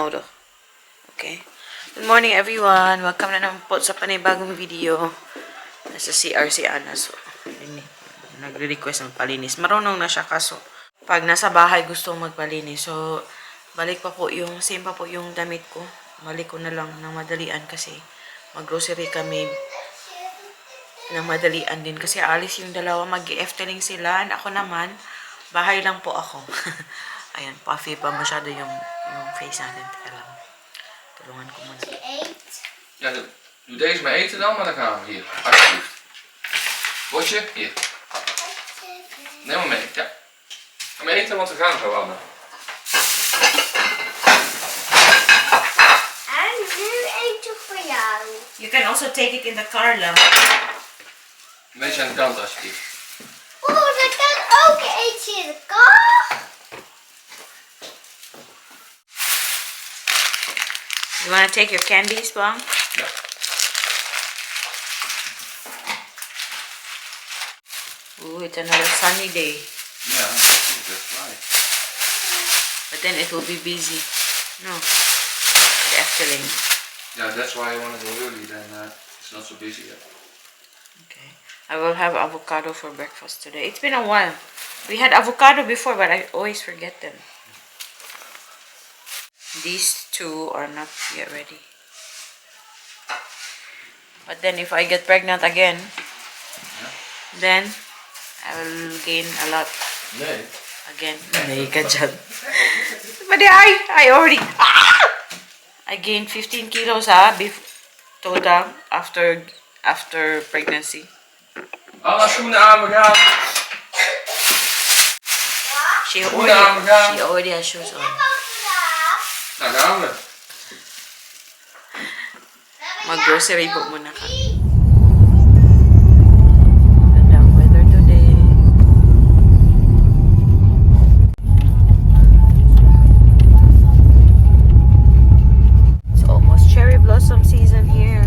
powder. Okay. Good morning everyone. Welcome na naman po sa panibagong video. Nasa CR si Ana. So, nagre-request ng palinis. Marunong na siya kaso pag nasa bahay gusto magpalinis. So, balik pa po yung, same pa po yung damit ko. Balik ko na lang ng madalian kasi mag-grocery kami ng madalian din. Kasi alis yung dalawa, mag-efteling sila. And ako naman, bahay lang po ako. Ayan, puffy pa masyado yung face natin. Teka lang. Tulungan ko muna. Ja, doe deze maar eten dan, maar dan gaan we hier. Alsjeblieft. Bordje, hier. Neem maar mee, ja. Ga maar eten, want we gaan zo, Anne. En nu eten voor jou. You can also take it in the car lang. Een beetje aan de kant, alsjeblieft. Oh, dat kan ook eten in de kar. You wanna take your candies, Bang? Ja. Ooh, it's another sunny day. Ja, that's right. But then it will be busy. No. The Efteling. Yeah, that's why I want to go early, then it's not so busy yet. Okay. I will have avocado for breakfast today. It's been a while. We had avocado before, but I always forget them. These two are not yet ready. But then if I get pregnant again, then I will gain a lot Nee. again. Nee, ka dyan. But I already... I gained 15 kilos total after pregnancy. Alle schoenen aan, we gaan. She Schoenen aan, we gaan. already has shoes on. Nou, gaan we. Mag-grocery po muna kami. Ganda ang weather today. It's almost cherry blossom season here.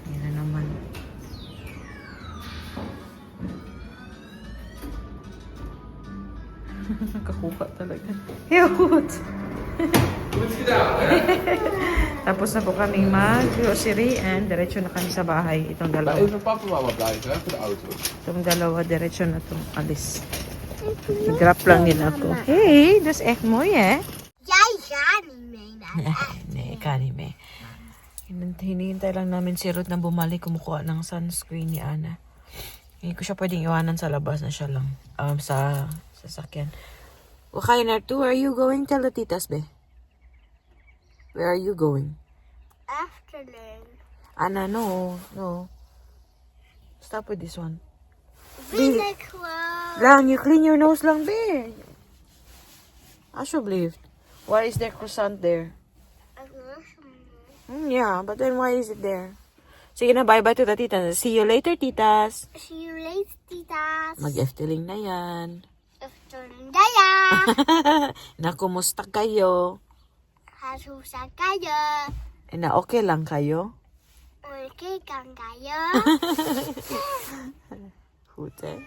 Yan na naman. Nakakuha talaga. Cute! Goed gedaan, hè? Tapos na po kaming mag-grocery and diretso na kami sa bahay. Itong dalawa. Even papa mama blijven, hè, voor de auto. Itong dalawa, diretso na itong alis. Nag-grab lang din ako. Hey, dat is echt mooi, hè? Jij gaat niet mee naar de Nee, kan niet mee. Hinihintay lang namin si Ruth na bumalik kumukuha ng sunscreen ni Ana. Hindi ko siya pwedeng iwanan sa labas na siya lang. Sa sasakyan. Waar ga je naartoe? Where are you going? Tell the titas, be. Where are you going? Efteling. Ana, no. Stop with this one. Wil ik gewoon. Lang, you clean your nose lang, be. Alsjeblieft. Why is there croissant there? Yeah, but then why is it there? Sige na, bye-bye to the titas. See you later, titas. See you later, titas. Mag-efteling na yan. Efteling daya. Na, kumusta kayo? Hasusa kayo. Na, okay lang kayo? Okay kan kayo. Hute.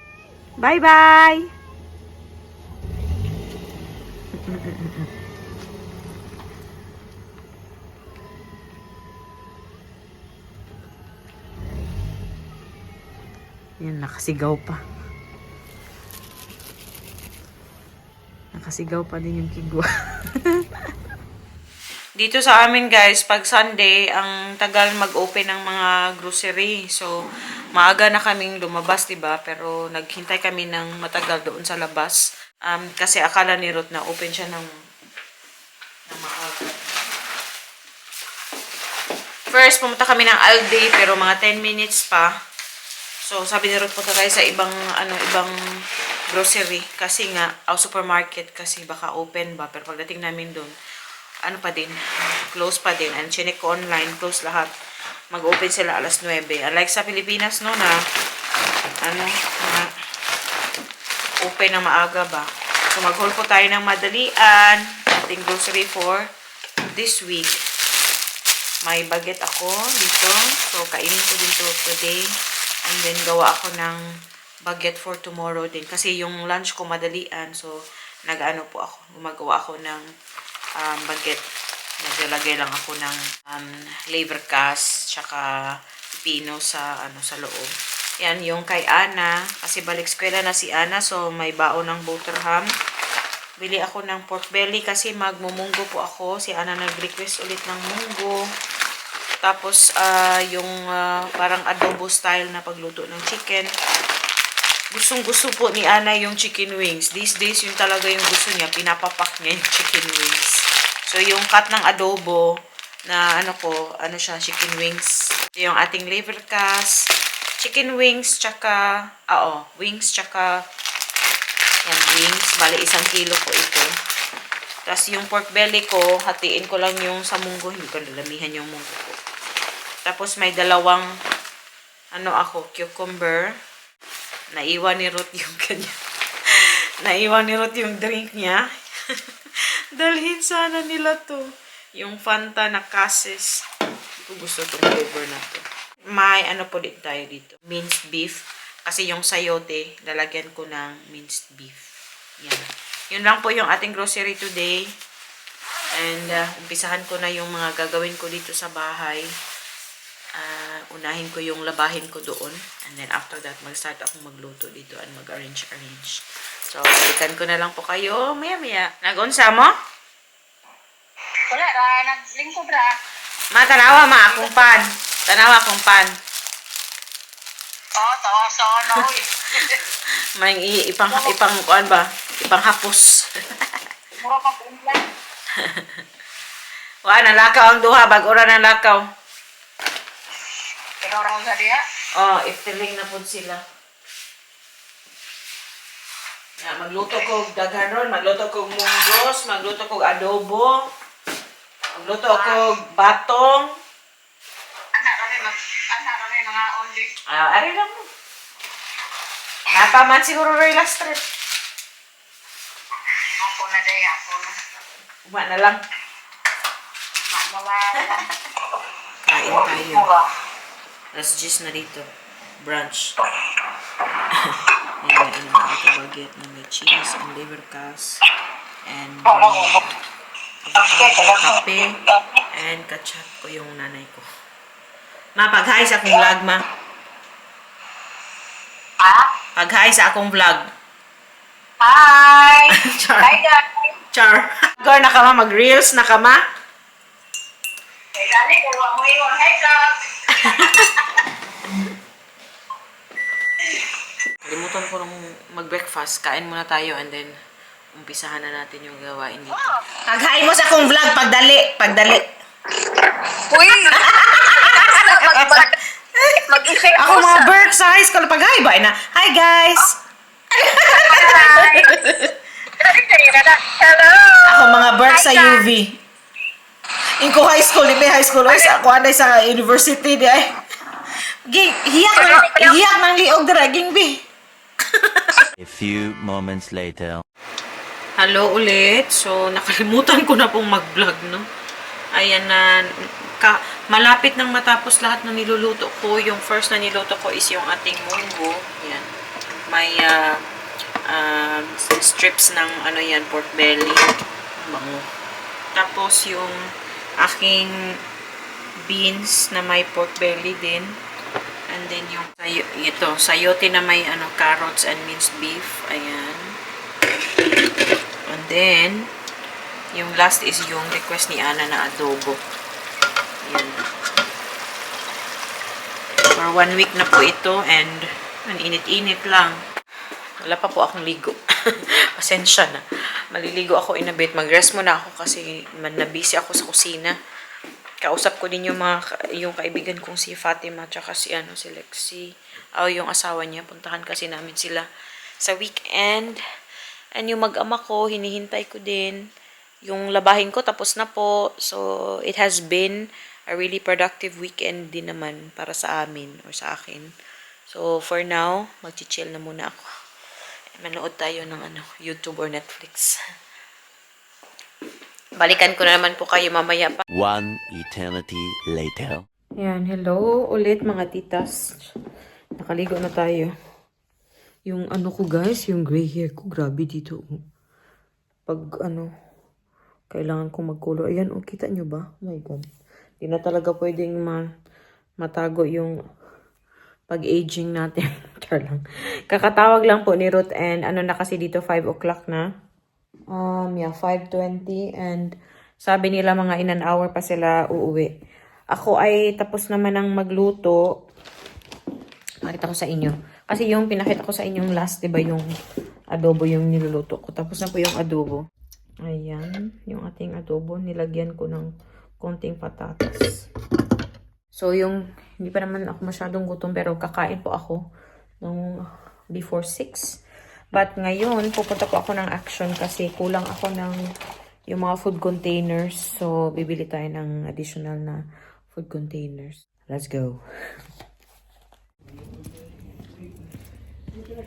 Bye-bye! Yan, nakasigaw pa. Nakasigaw pa din yung kigwa. Dito sa amin guys, pag Sunday, ang tagal mag-open ng mga grocery. So, maaga na kaming lumabas, diba? Pero naghintay kami ng matagal doon sa labas. Kasi akala ni Ruth na open siya ng maaga. First, pumunta kami ng Aldi, pero mga 10 minutes pa. So, sabi ni Ruth, punta tayo sa ibang grocery. Kasi nga, supermarket kasi baka open ba. Pero pagdating namin doon, ano pa din, close pa din. And chinek ko online, close lahat. Mag-open sila alas 9. Unlike sa Pilipinas, no, na open na maaga ba. So, mag-haul po tayo ng madalian. Ating grocery for this week. May baget ako dito. So, kainin ko din to today. And then, gawa ako ng budget for tomorrow din. Kasi yung lunch ko madalian. So, nag-ano po ako. Gumagawa ako ng budget. Naglalagay lang ako ng leverkas tsaka pipino sa sa loob. Yan yung kay Ana kasi balik eskwela na si Ana, so may baon ng butter ham. Bili ako ng pork belly kasi magmumunggo po ako. Si Ana nag-request ulit ng munggo. Tapos yung parang adobo style na pagluto ng chicken. Gustong-gusto po ni Ana yung chicken wings. These days yun talaga yung gusto niya, pinapapak niya yung chicken wings. So, yung cut ng adobo na siya, chicken wings. Ito yung ating leverkas, chicken wings, tsaka, wings, tsaka, yan, wings. Bali, 1 kilo po ito. Tapos, yung pork belly ko, hatiin ko lang yung sa munggo. Hindi ko nalamihan yung munggo ko. Tapos, may dalawang, cucumber. Naiwan ni Ruth yung kanya. Naiwan ni Ruth yung drink niya. Dalhin sana nila to. Yung Fanta na kases. Ko gusto itong flavor na to. May po din tayo dito. Minced beef. Kasi yung sayote, lalagyan ko ng minced beef. Yan. Yun lang po yung ating grocery today. And umpisahan ko na yung mga gagawin ko dito sa bahay. Unahin ko yung labahin ko doon. And then after that, mag-start akong magluto dito and mag-arrange. So, balikan ko na lang po kayo maya-maya. Nag-unsa mo? Wala ra, naglingkod ra. Tanawa akong pan. Tanawa akong pan. Tawa sa ano eh. May kuan ba? Ipanghapos. Mura pa kumlan. Wa nalakaw ang duha bag ora nalakaw. Pero ra sa diha. Iftiling na pud sila. Ya, magluto ko daghan ron, magluto ko munggos, magluto ko adobo. Magluto ko batong. Anak kami mga only. Ari lang mo. Napaman siguro rin last trip. Ako na day ako na. Uma na lang. Mawala. Kain tayo. Mura. Alas 10 na dito. Brunch. Ayan, ito baguette na may cheese and leverkas. And kape. And kachat ko yung nanay ko. Pag-hi sa akong vlog, ma. Ha? Pag-hi sa akong vlog. Hi! Char. Hi guys! Char. Gar na ka ma, mag-reels na ka ma. Hey gani, kuha mo yun. Hi vlog! Kalimutan ko nung mag-breakfast. Kain muna tayo and then umpisahan na natin yung gawain dito. Pag-hi mo sa akong vlog, pagdali. Uy! Mag-effect Ako mga bird sa high school, pag-hi ba? Hi guys! Hello! Ako mga bird sa Hi, guys. UV. Inko high school, di ba high school? Ay, ako anay sa university, di ay. Hiyak ng liog dira, gingbi. A few moments later. Hello ulit. So, nakalimutan ko na pong mag-vlog, no? Ayan na, malapit nang matapos lahat ng niluluto ko. Yung first na niluto ko is yung ating munggo. Yan. May strips ng pork belly. Bango. Tapos yung aking beans na may pork belly din. And then yung sayote na may carrots and minced beef. Ayan. And then yung last is yung request ni Ana na adobo. Ayan. For 1 week na po ito and ang init-init lang. Wala pa po akong ligo. Pasensya na. Maliligo ako in a bit. Mag-rest muna ako kasi na-busy ako sa kusina. Kausap ko din yung kaibigan kong si Fatima tsaka si Lexi. Yung asawa niya. Puntahan kasi namin sila sa weekend. And yung mag-ama ko, hinihintay ko din. Yung labahin ko, tapos na po. So, it has been a really productive weekend din naman para sa amin or sa akin. So, for now, mag-chill na muna ako. Manood tayo ng YouTube or Netflix. Balikan ko na naman po kayo mamaya pa. One eternity later. Ayan, hello ulit mga titas. Nakaligo na tayo. Yung ano ko guys, yung gray hair ko, grabe dito. Oh. Pag ano, kailangan kong mag-color. Ayan, oh, kita nyo ba? Oh my God. Di na talaga pwedeng matago yung pag-aging natin. Char lang. Kakatawag lang po ni Ruth and ano na kasi dito, 5 o'clock na. Yeah, 5:20 and sabi nila mga in an hour pa sila uuwi. Ako ay tapos naman ng magluto. Pakita ko sa inyo. Kasi yung pinakita ko sa inyong last, diba, yung adobo yung niluluto ko. Tapos na po yung adobo. Ayan, yung ating adobo. Nilagyan ko ng konting patatas. So, hindi pa naman ako masyadong gutom, pero kakain po ako nung before 6. But ngayon, pupunta po ako ng Action kasi kulang ako ng yung mga food containers. So, bibili tayo ng additional na food containers. Let's go.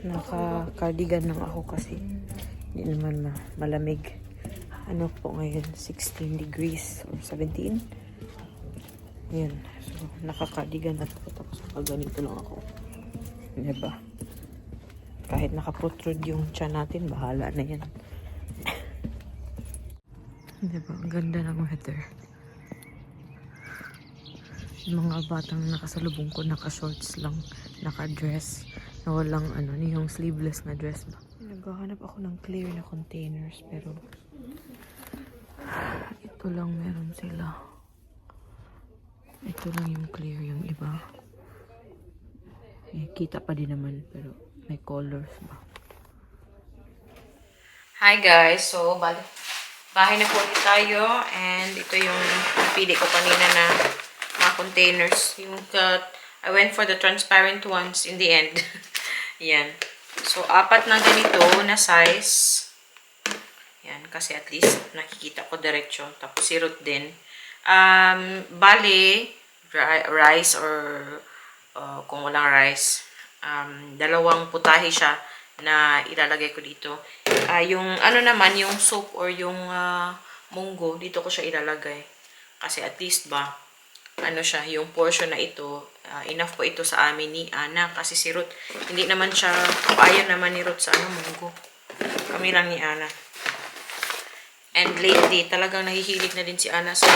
Naka-cardigan lang ako kasi hindi naman malamig. Ano po ngayon? 16 degrees or 17. Ayan. So, naka-cardigan na ako. Tapos ganito lang ako. Diba? Kahit naka-protrude yung tiyan natin, bahala na yan. Diba? Ang ganda ng weather. Yung mga batang nakasalubong ko, naka-shorts lang, naka-dress, na walang yung sleeveless na dress ba. Naghahanap ako ng clear na containers, pero ito lang meron sila. Ito lang yung clear, yung iba. Kita pa din naman, pero may colors ba. Hi guys! So, bahay na po ulit tayo. And ito yung napili ko kanina na mga containers. I went for the transparent ones in the end. Yan. So, 4 na ganito na size. Yan. Kasi at least nakikita ko diretso. Tapos si Ruth din. Bali, rice or kung walang rice, 2 putahe siya na ilalagay ko dito. Yung naman, yung soup or yung munggo, dito ko siya ilalagay. Kasi at least ba, siya, yung portion na ito, enough po ito sa amin ni Ana. Kasi si Ruth, hindi naman siya, ayaw naman ni Ruth sa munggo. Kami lang ni Ana. And lately, talagang nahihilig na din si Ana sa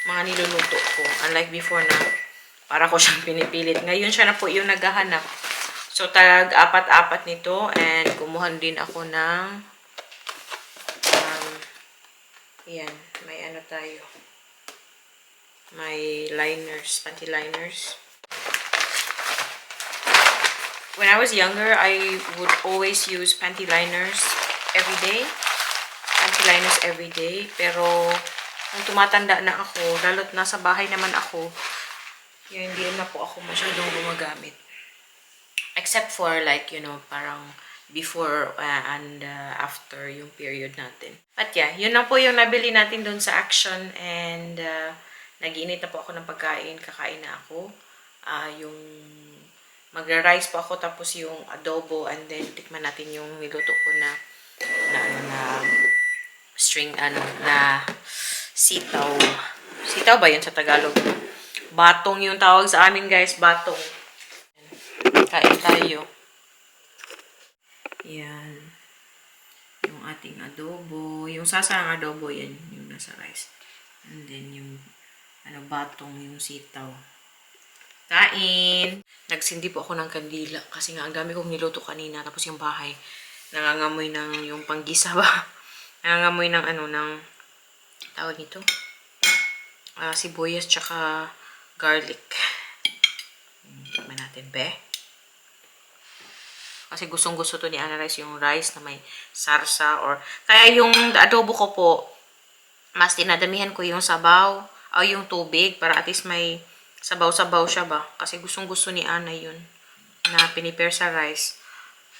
mga niluluto ko. Unlike before na, para ko siyang pinipilit. Ngayon siya na po yung naghahanap. So, 4 nito. And kumuhan din ako ng yan. May tayo. May liners. Panty liners. When I was younger, I would always use panty liners every day. Panty liners every day. Pero, nung tumatanda na ako, lalo't nasa bahay naman ako, hindi na po ako masyadong gumagamit. Except for like, parang before and after yung period natin. But yeah, yun lang po yung nabili natin doon sa Action. And nag-iinit na po ako ng pagkain. Kakain na ako. Yung magra-rice po ako, tapos yung adobo. And then tikman natin yung niluto ko na sitaw. Sitaw ba yun sa Tagalog? Batong yung tawag sa amin, guys. Batong. Kain tayo. Yan. Yung ating adobo. Yung sasang adobo, yan. Yung nasa rice. And then yung batong, yung sitaw. Kain! Nagsindi po ako ng kandila. Kasi nga, ang dami kong niluto kanina. Tapos yung bahay, nangangamoy ng yung panggisa ba? Nangangamoy ng ng tawag nito. Sibuyas tsaka garlic. Tignan natin, be. Kasi gustong-gusto to ni Ana Rice, yung rice na may sarsa or... Kaya yung adobo ko po, mas dinadamihan ko yung sabaw o yung tubig para at least may sabaw-sabaw siya ba. Kasi gustong-gusto ni Ana yun na pinipare sa rice.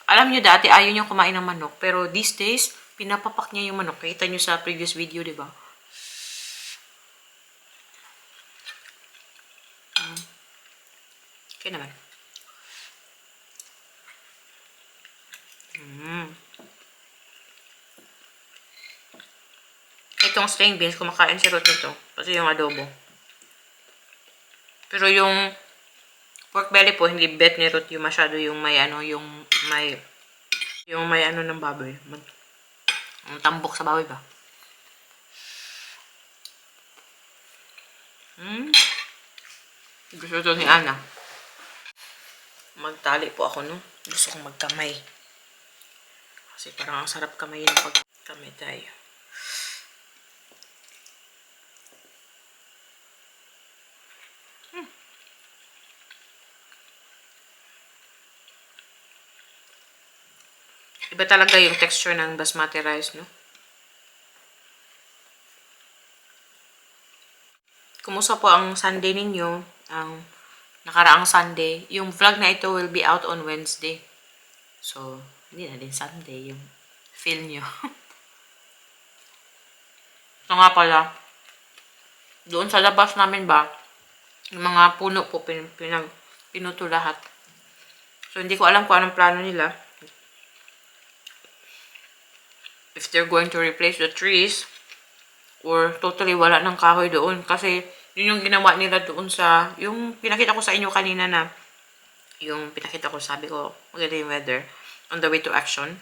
Alam nyo dati, ayaw niyo kumain ng manok. Pero these days, pinapapak niya yung manok. Kita nyo sa previous video, di ba? Okay naman. Itong string beans, kumakain si Ruth nito. Kasi yung adobo. Pero yung Pork belly po, hindi bet ni Ruth yung masyado yung may ano, yung may ano ng baboy. Ang tambok sa baboy ba? Gusto to ni Ana. Magtali po ako, no? Gusto kong magkamay. Kasi parang ang sarap kamayin pag kamay tayo. Iba talaga yung texture ng basmati rice, no? Kumusta po ang Sunday ninyo? Ang nakaraang Sunday. Yung vlog na ito will be out on Wednesday. So, hindi na din Sunday yung feel nyo. So nga pala, doon sa labas namin ba, yung mga puno po, pinuto lahat. So, hindi ko alam kung anong plano nila. If they're going to replace the trees, or totally wala ng kahoy doon. Kasi, yun yung ginawa nila doon sa, yung pinakita ko sa inyo kanina na, yung pinakita ko, sabi ko, maganda yung weather, on the way to action.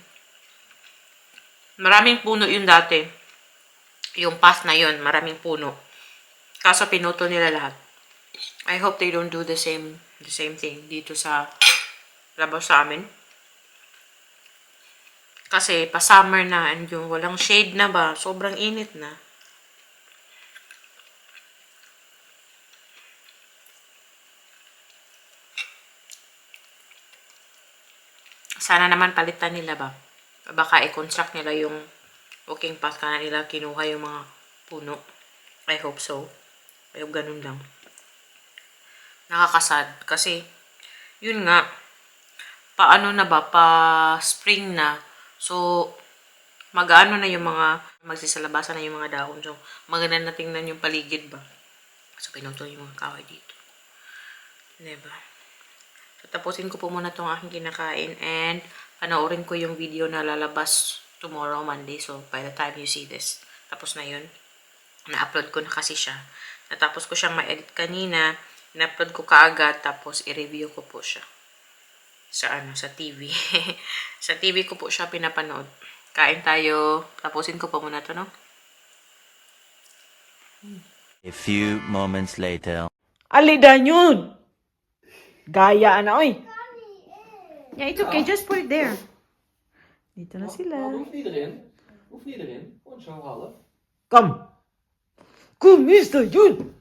Maraming puno yun dati. Yung path na yun, maraming puno. Kaso pinuto nila lahat. I hope they don't do the same thing dito sa labas sa amin. Kasi pa-summer na and yung walang shade na ba, sobrang init na. Sana naman palitan nila ba. Baka i-construct nila yung walking path ka na nila, kinuha yung mga puno. I hope so. I hope ganun lang. Nakakasad. Kasi, yun nga, paano na ba, pa-spring na. So, mag-ano na yung mga, magsisalabasan na yung mga dahon. So, maganda na tingnan yung paligid ba. So, pinutol yung mga kahoy dito. Diba? So, tapusin ko po muna itong aking kinakain and panoorin ko yung video na lalabas tomorrow, Monday. So, by the time you see this, tapos na yun. Na-upload ko na kasi siya. Natapos ko siyang ma-edit kanina. Na-upload ko kaagad, tapos i-review ko po siya. Sa TV. Sa TV ko po siya pinapanood. Kain tayo. Tapusin ko pa muna ito, no? A few moments later. Alidan yun! Gaya na, oy! Yeah, it's okay. Just put it there. Dito na sila. Hoeft niet erin. Hoeft niet erin. Gewoon zo half. Kom! Kom, mister, yun!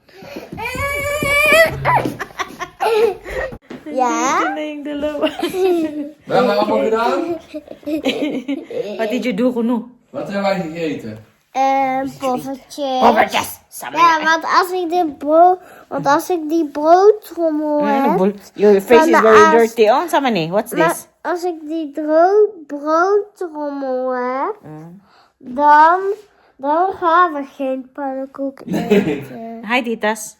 Ja? Ito na yung dalawa. We hebben allemaal gedaan. What did you do, Kuno? Wat hebben wij gegeten? Poffertjes. Poffertjes! Ja, want als ik die broodtrommel heb, Your face is Van de very aas. dirty. Oh, sama ni. What's maar this? als ik die broodtrommel heb, dan gaan we geen pannenkoek eten. Hi, titas.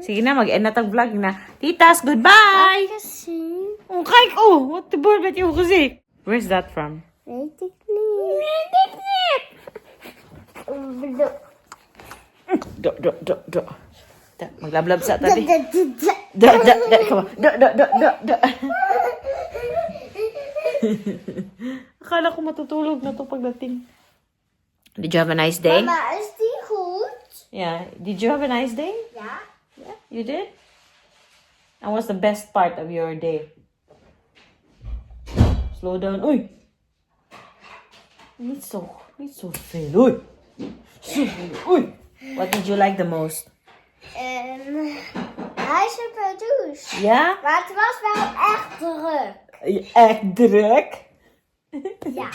Sige na, mag-end na tag vlog na. Titas, goodbye! Gezien? Oh, kijk! Oh, wat de boord met je gezicht. Where's that from? Weet ik niet. Weet ik niet. Do. Maglablab sa tabi. Da, come on. Da. Akala ko matutulog na to pagdating. Did you have a nice day? Mama, is die goed? Yeah. Did you have a nice day? Ja. Yeah, you did? And what's the best part of your day? Slow down. Uy! Niet zo veel. Uy! Uy! What did you like the most? Huis en Pardoes. Ja? Maar het was wel echt druk. Echt druk? Ja.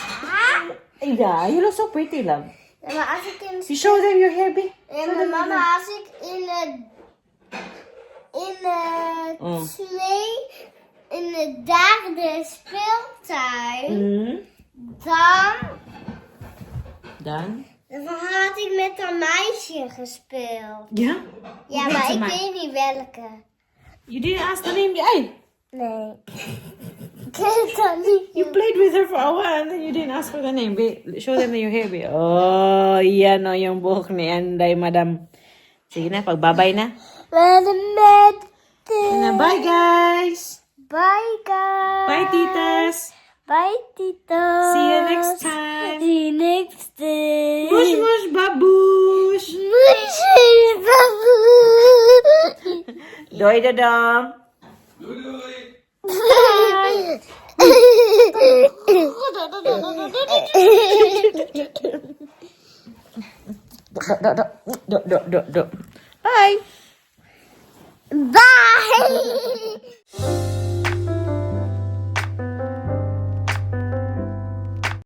Ja, you look so pretty, love. Ja, maar als ik in... You show them your hair, babe. Ja, maar mama, als ik in de derde speeltuin, dan had ik met een meisje gespeeld. Yeah? Ja, maar ik weet niet welke. You didn't ask the name, ay? Nee. Ik weet het niet. You played with her for a while and then you didn't ask for the name, babe. Show them your hair, babe. Oh, yan o yung buhok ni Anday, madam. Sige na, pagbabay na. Met Bye, guys. Bye, guys. Bye, titas. Bye, Tito. See you next time. See you next time. Mush, mush, babush. Doy, dadam. Doei doei. Bye. Bye.